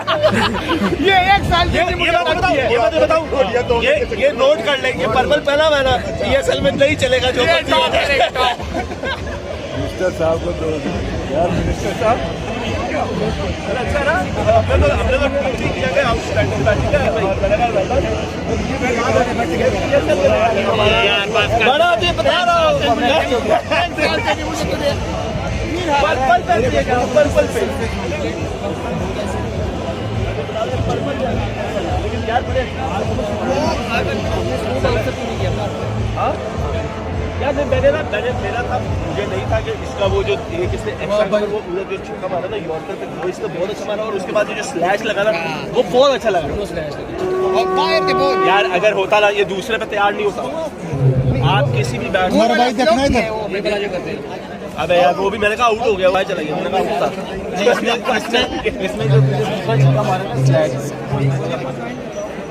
ये एक साल ये बात बताऊं ये नोट कर ले, ये पर्पल पहना मैंने, ये असल में नहीं चलेगा जो मिनिस्टर साहब को तो यार मिनिस्टर साहब अच्छा ना, हमने तो ठीक किया गया, आउटस्टैंडिंग बैटिंग है बड़ा भी बता रहा हूँ पर्पल पे लेकिन यार बड़े यार मैंने मेरा था, मुझे नहीं था कि इसका वो जो एक इसने एक्स्ट्रा वो पूरा जो छक्का मारा ना यॉर्कर पे, वो इसने बहुत अच्छा मारा और उसके बाद जो स्लैश लगा ना वो बहुत अच्छा लगा। यार अगर होता ना ये दूसरे पे तैयार नहीं होता, आप किसी भी बैट अबे यार वो भी मैंने कहा आउट हो गया, वहाँ चला गया, मैंने कहा आउट था। इसमें जो छक्का मारा ना स्लैश,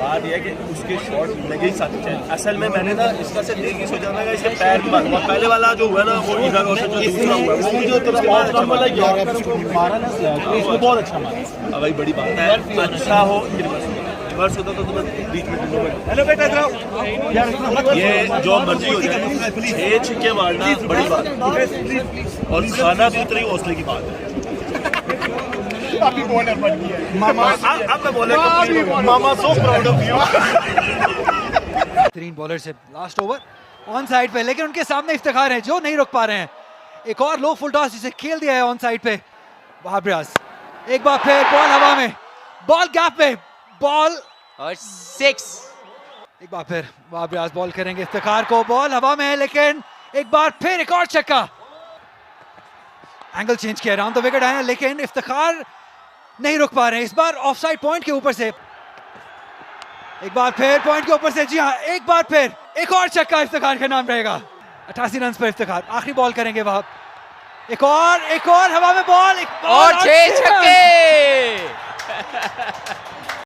बात यह है कि उसके शॉट लगे ही साथ चाहिए। असल में मैंने ना इसका से देख ही सोचा था कि इसके पैर की बात हुआ, पहले वाला जो हुआ ना वो इधर और जो दूसरा हुआ वो जो उसके बाद अच्छा वाला यॉर्कर को मारा ना स्लैश, इसको बहुत अच्छा मारा। अब भाई बड़ी बात है, अच्छा हो रिवर्स होता तो तुम्हें बीच में ढूंढो में। हेलो बेटा इधर ये जो मर्जी हो जाए 6 छक्के मारना बड़ी बात है और खाना भी उतनी हौसले की बात है। अभी बॉलर बन गया मामा, अब मैं बोले मामा so proud of you. 3 bowler से लास्ट ओवर ऑन साइड पे, लेकिन उनके सामने इफ्तिखार है जो नहीं रुक पा रहे हैं। एक और लो फुल टॉस जिसे खेल दिया है ऑन साइड पे वहाब रियाज। एक बार फिर बॉल हवा में, बॉल गैप में, बॉल और 6। एक बार फिर वहाब रियाज बॉल करेंगे इफ्तिखार को, बॉल हवा में है लेकिन एक बार फिर एक और छक्का। एंगल चेंज किया, राउंड द विकेट आया लेकिन इफ्तिखार नहीं रुक पा रहे हैं। इस बार ऑफसाइड पॉइंट के ऊपर से, एक बार फिर पॉइंट के ऊपर से, जी हाँ एक बार फिर एक और छक्का इफ्तिखार का नाम रहेगा। 88 रन पर इफ्तिखार, आखिरी बॉल करेंगे वहाब। एक और हवा में बॉल, और 6 छक्के।